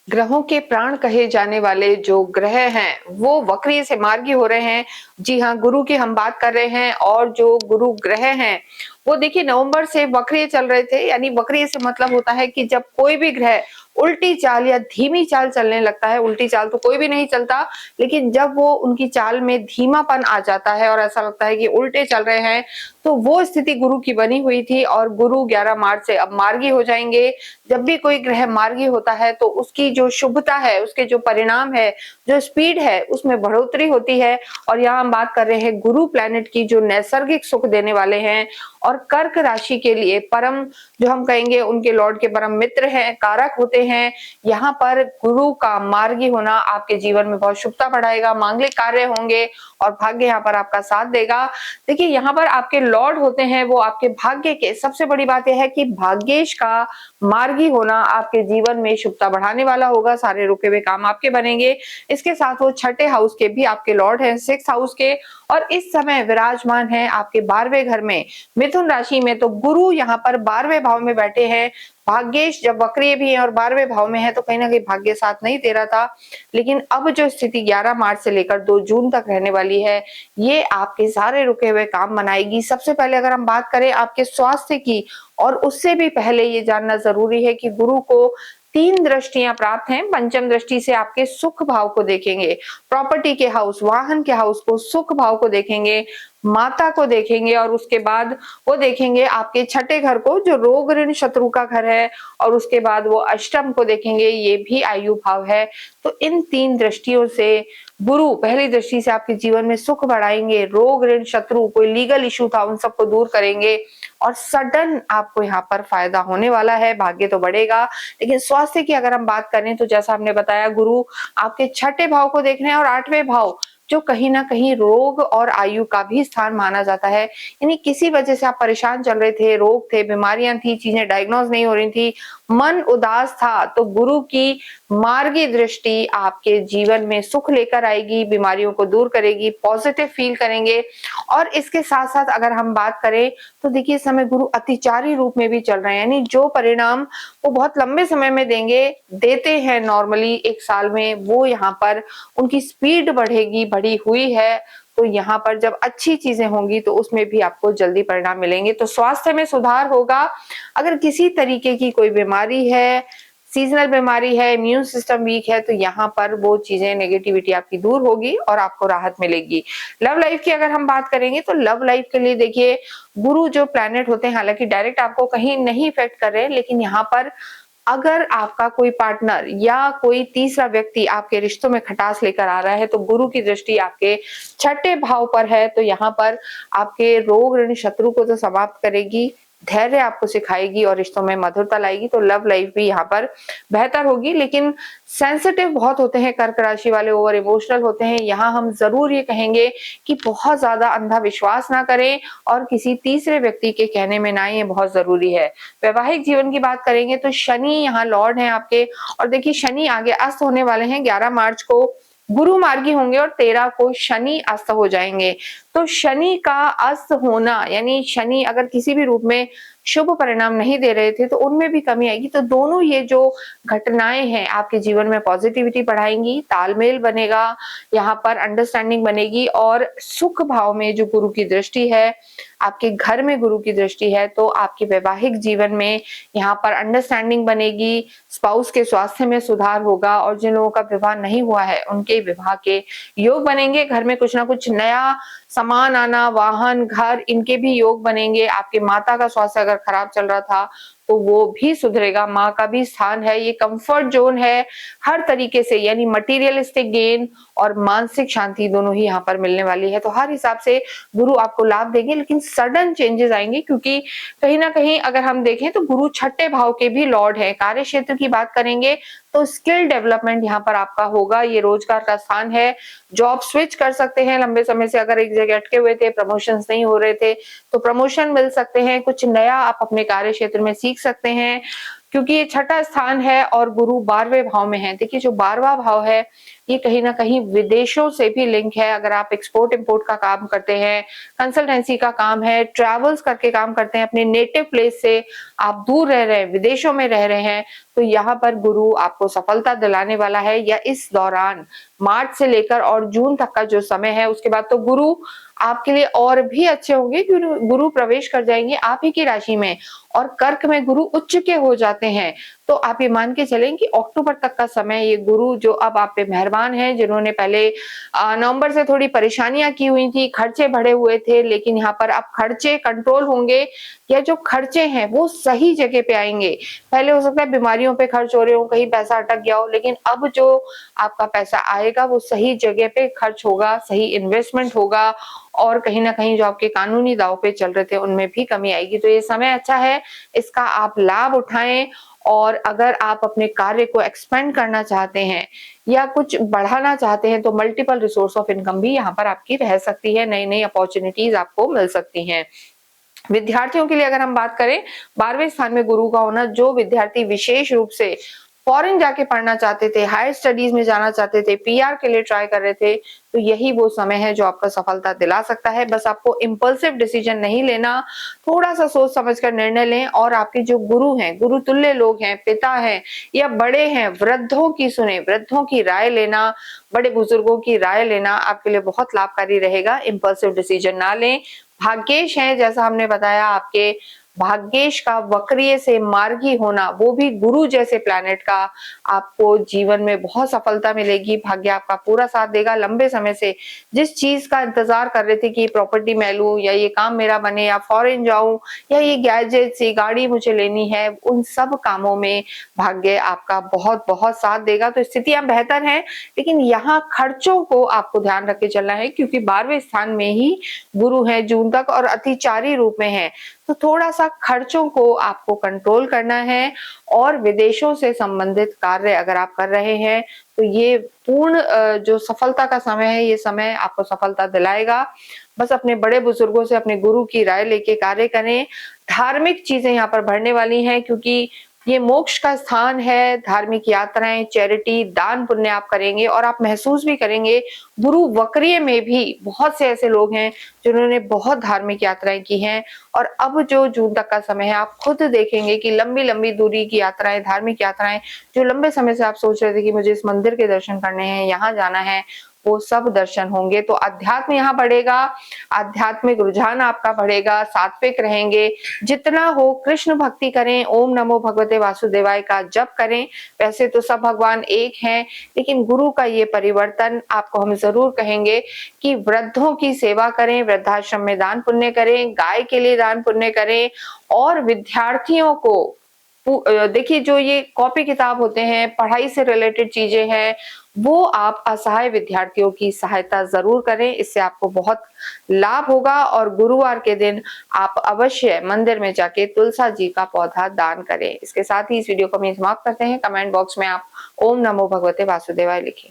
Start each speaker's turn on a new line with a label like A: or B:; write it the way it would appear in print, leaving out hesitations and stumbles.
A: ग्रहों के प्राण कहे जाने वाले जो ग्रह हैं वो वक्री से मार्गी हो रहे हैं। जी हाँ, गुरु की हम बात कर रहे हैं और जो गुरु ग्रह हैं वो देखिए नवंबर से वक्री चल रहे थे। यानी वक्री से मतलब होता है कि जब कोई भी ग्रह उल्टी चाल या धीमी चाल चलने लगता है। उल्टी चाल तो कोई भी नहीं चलता, लेकिन जब वो उनकी चाल में धीमापन आ जाता है और ऐसा लगता है कि उल्टे चल रहे हैं, तो वो स्थिति गुरु की बनी हुई थी। और गुरु 11 मार्च से अब मार्गी हो जाएंगे। जब भी कोई ग्रह मार्गी होता है तो उसकी जो शुभता है, उसके जो परिणाम है, जो स्पीड है, उसमें बढ़ोतरी होती है। और यहाँ हम बात कर रहे हैं गुरु प्लैनेट की, जो नैसर्गिक सुख देने वाले हैं और कर्क राशि के लिए परम, जो हम कहेंगे उनके लॉर्ड के परम मित्र हैं, कारक होते हैं। यहाँ पर गुरु का मार्गी होना आपके जीवन में बहुत शुभता बढ़ाएगा, मांगलिक कार्य होंगे और भाग्य यहाँ पर आपका साथ देगा। देखिए यहाँ पर आपके लॉर्ड होते हैं वो आपके भाग्य के, सबसे बड़ी बात यह है कि भाग्येश का मार्गी होना आपके जीवन में शुभता बढ़ाने वाला होगा। सारे रुके हुए काम आपके बनेंगे। इसके साथ वो छठे हाउस के भी आपके लॉर्ड हैं, 6th हाउस के, और इस समय विराजमान है आपके 12वें घर में, मिथुन राशि में। तो गुरु यहाँ पर 12वें भाव में बैठे हैं। भाग्येश जब वक्रीय भी है और 12वें भाव में है तो कहीं ना कहीं भाग्य साथ नहीं दे रहा था, लेकिन अब जो स्थिति 11 मार्च से लेकर 2 जून तक रहने वाली है, ये आपके सारे रुके हुए काम बनाएगी। सबसे पहले अगर हम बात करें आपके स्वास्थ्य की, और उससे भी पहले ये जानना जरूरी है कि गुरु को 3 दृष्टियां प्राप्त हैं। पंचम दृष्टि से आपके सुख भाव को देखेंगे, प्रॉपर्टी के हाउस, वाहन के हाउस को, सुख भाव को देखेंगे, माता को देखेंगे, और उसके बाद वो देखेंगे आपके छठे घर को जो रोग ऋण शत्रु का घर है, और उसके बाद वो अष्टम को देखेंगे, ये भी आयु भाव है। तो इन 3 दृष्टियों से गुरु पहली दृष्टि से आपके जीवन में सुख बढ़ाएंगे, रोग ऋण शत्रु, कोई लीगल इशू था उन सबको दूर करेंगे, और सडन आपको यहाँ पर फायदा होने वाला है। भाग्य तो बढ़ेगा, लेकिन स्वास्थ्य की अगर हम बात करें तो जैसा हमने बताया, गुरु आपके छठे भाव को देख रहे हैं और 8वें भाव जो कहीं ना कहीं रोग और आयु का भी स्थान माना जाता है। यानी किसी वजह से आप परेशान चल रहे थे, रोग थे, बीमारियां थी, चीजें डायग्नोज नहीं हो रही थी, मन उदास था, तो गुरु की मार्गी दृष्टि आपके जीवन में सुख लेकर आएगी, बीमारियों को दूर करेगी, पॉजिटिव फील करेंगे। और इसके साथ साथ अगर हम बात करें तो देखिए इस समय गुरु अतिचारी रूप में भी चल रहे हैं। यानी जो परिणाम वो बहुत लंबे समय में देते हैं नॉर्मली 1 साल में, वो यहाँ पर उनकी स्पीड बढ़ेगी, बढ़ी हुई है। तो यहाँ पर जब अच्छी चीजें होंगी तो उसमें भी आपको जल्दी परिणाम मिलेंगे। तो स्वास्थ्य में सुधार होगा। अगर किसी तरीके की कोई बीमारी है, सीजनल बीमारी है, इम्यून सिस्टम वीक है, तो यहाँ पर वो चीजें, नेगेटिविटी आपकी दूर होगी और आपको राहत मिलेगी। लव लाइफ की अगर हम बात करेंगे तो लव लाइफ के लिए देखिए गुरु जो प्लैनेट होते हैं, हालांकि डायरेक्ट आपको कहीं नहीं इफेक्ट कर रहे हैं, लेकिन यहाँ पर अगर आपका कोई पार्टनर या कोई तीसरा व्यक्ति आपके रिश्तों में खटास लेकर आ रहा है, तो गुरु की दृष्टि आपके छठे भाव पर है, तो यहाँ पर आपके रोग ऋण शत्रु को तो समाप्त करेगी, धैर्य आपको सिखाएगी और रिश्तों में मधुरता लाएगी। तो लव लाइफ भी यहाँ पर बेहतर होगी। लेकिन सेंसिटिव बहुत होते हैं कर्क राशि वाले, ओवर इमोशनल होते हैं। यहाँ हम जरूर ये कहेंगे कि बहुत ज्यादा अंधा विश्वास ना करें और किसी तीसरे व्यक्ति के कहने में ना आए, ये बहुत जरूरी है। वैवाहिक जीवन की बात करेंगे तो शनि यहाँ लॉर्ड हैं आपके, और देखिए शनि आगे अस्त होने वाले हैं। 11 मार्च को गुरु मार्गी होंगे और 13 को शनि अस्त हो जाएंगे। तो शनि का अस्त होना, यानी शनि अगर किसी भी रूप में शुभ परिणाम नहीं दे रहे थे तो उनमें भी कमी आएगी। तो दोनों ये जो घटनाएं हैं आपके जीवन में पॉजिटिविटी बढ़ाएंगी, तालमेल बनेगा, यहाँ पर अंडरस्टैंडिंग बनेगी, और सुख भाव में जो गुरु की दृष्टि है, आपके घर में गुरु की दृष्टि है, तो आपके वैवाहिक जीवन में यहाँ पर अंडरस्टैंडिंग बनेगी, स्पाउस के स्वास्थ्य में सुधार होगा, और जिन लोगों का विवाह नहीं हुआ है उनके विवाह के योग बनेंगे। घर में कुछ ना कुछ नया सामान आना, वाहन, घर, इनके भी योग बनेंगे। आपके माता का स्वास्थ्य अगर खराब चल रहा था तो वो भी सुधरेगा। माँ का भी स्थान है, ये कंफर्ट जोन है हर तरीके से, यानी मटीरियलिस्टिक गेन और मानसिक शांति दोनों ही यहाँ पर मिलने वाली है। तो हर हिसाब से गुरु आपको लाभ देंगे, लेकिन सडन चेंजेस आएंगे, क्योंकि कहीं ना कहीं अगर हम देखें तो गुरु छठे भाव के भी लॉर्ड है। कार्य क्षेत्र की बात करेंगे तो स्किल डेवलपमेंट यहाँ पर आपका होगा। ये रोजगार का स्थान है, जॉब स्विच कर सकते हैं। लंबे समय से अगर एक जगह अटके हुए थे, प्रमोशंस नहीं हो रहे थे, तो प्रमोशन मिल सकते हैं। कुछ नया आप अपने कार्य क्षेत्र में सीख सकते हैं। क्योंकि ये छठा स्थान है और गुरु 12वें भाव में है। देखिए जो 12वां भाव है ये कहीं न कहीं विदेशों से भी लिंक है। अगर आप एक्सपोर्ट इम्पोर्ट का काम करते हैं, कंसल्टेंसी का काम है, ट्रैवल्स करके काम करते हैं, अपने नेटिव प्लेस से आप दूर रह रहे हैं, विदेशों में रह रहे हैं, तो यहाँ पर गुरु आपको सफलता दिलाने वाला है। या इस दौरान मार्च से लेकर और जून तक का जो समय है उसके बाद तो गुरु आपके लिए और भी अच्छे होंगे, क्योंकि गुरु प्रवेश कर जाएंगे आप ही की राशि में और कर्क में गुरु उच्च के हो जाते हैं। तो आप ये मान के चलें कि अक्टूबर तक का समय ये गुरु जो अब आप पे मेहरबान है, जिन्होंने पहले नवंबर से थोड़ी परेशानियां की हुई थी, खर्चे बढ़े हुए थे, लेकिन यहाँ पर अब खर्चे कंट्रोल होंगे या जो खर्चे हैं वो सही जगह पे आएंगे। पहले हो सकता है बीमारियों पे खर्च हो रहे हो, कहीं पैसा अटक गया हो, लेकिन अब जो आपका पैसा आएगा वो सही जगह पे खर्च होगा, सही इन्वेस्टमेंट होगा और कहीं न कहीं जो आपके कानूनी दाव पे चल रहे थे उनमें भी कमी आएगी। तो ये समय अच्छा है, इसका आप लाभ उठाएं। और अगर आप अपने कार्य को एक्सपेंड करना चाहते हैं या कुछ बढ़ाना चाहते हैं तो मल्टीपल रिसोर्स ऑफ इनकम भी यहाँ पर आपकी रह सकती है, नई नई अपॉर्चुनिटीज आपको मिल सकती हैं। विद्यार्थियों के लिए अगर हम बात करें, 12वें स्थान में गुरु का होना, जो विद्यार्थी विशेष रूप से फॉरेन जाके पढ़ना चाहते थे, हायर स्टडीज में जाना चाहते थे, पीआर के लिए ट्राई कर रहे थे, तो यही वो समय है जो आपको सफलता दिला सकता है। बस आपको इम्पल्सिव डिसीजन नहीं लेना, थोड़ा सा सोच समझ कर निर्णय लें और आपके जो गुरु हैं, गुरु तुल्य लोग हैं, पिता हैं या बड़े हैं, वृद्धों की सुने, वृद्धों की राय लेना, बड़े बुजुर्गों की राय लेना आपके लिए बहुत लाभकारी रहेगा। इम्पल्सिव डिसीजन ना लें। भाग्येश है, जैसा हमने बताया, आपके भाग्येश का वक्रीय से मार्गी होना, वो भी गुरु जैसे प्लैनेट का, आपको जीवन में बहुत सफलता मिलेगी। भाग्य आपका पूरा साथ देगा। लंबे समय से जिस चीज का इंतजार कर रहे थे कि प्रॉपर्टी मैं लूं या ये काम मेरा बने या फॉरेन जाऊं या ये गैजेट्स, ये गाड़ी मुझे लेनी है, उन सब कामों में भाग्य आपका बहुत बहुत साथ देगा। तो स्थितियां बेहतर हैं, लेकिन यहाँ खर्चों को आपको ध्यान रख के चलना है, क्योंकि 12वें स्थान में ही गुरु है जून तक और अतिचारी रूप में है। तो थोड़ा सा खर्चों को आपको कंट्रोल करना है। और विदेशों से संबंधित कार्य अगर आप कर रहे हैं तो ये पूर्ण जो सफलता का समय है, ये समय आपको सफलता दिलाएगा। बस अपने बड़े बुजुर्गों से, अपने गुरु की राय लेके कार्य करें। धार्मिक चीजें यहाँ पर बढ़ने वाली हैं, क्योंकि ये मोक्ष का स्थान है। धार्मिक यात्राएं, चैरिटी, दान पुण्य आप करेंगे और आप महसूस भी करेंगे। गुरु वक्रीय में भी बहुत से ऐसे लोग हैं जिन्होंने बहुत धार्मिक यात्राएं की हैं और अब जो जून तक का समय है आप खुद देखेंगे कि लंबी लंबी दूरी की यात्राएं, धार्मिक यात्राएं, जो लंबे समय से आप सोच रहे थे कि मुझे इस मंदिर के दर्शन करने हैं, यहाँ जाना है, वो सब दर्शन होंगे। तो अध्यात्म यहाँ बढ़ेगा, आध्यात्मिक रुझान आपका बढ़ेगा, सात्विक रहेंगे। जितना हो कृष्ण भक्ति करें, ओम नमो भगवते वासुदेवाय का जप करें। वैसे तो सब भगवान एक हैं, लेकिन गुरु का ये परिवर्तन आपको हम जरूर कहेंगे कि वृद्धों की सेवा करें, वृद्धाश्रम में दान पुण्य करें, गाय के लिए दान पुण्य करें और विद्यार्थियों को देखिए जो ये कॉपी किताब होते हैं, पढ़ाई से रिलेटेड चीजें हैं, वो आप असहाय विद्यार्थियों की सहायता जरूर करें। इससे आपको बहुत लाभ होगा। और गुरुवार के दिन आप अवश्य मंदिर में जाके तुलसा जी का पौधा दान करें। इसके साथ ही इस वीडियो को हम समाप्त करते हैं। कमेंट बॉक्स में आप ओम नमो भगवते वासुदेवाय लिखें।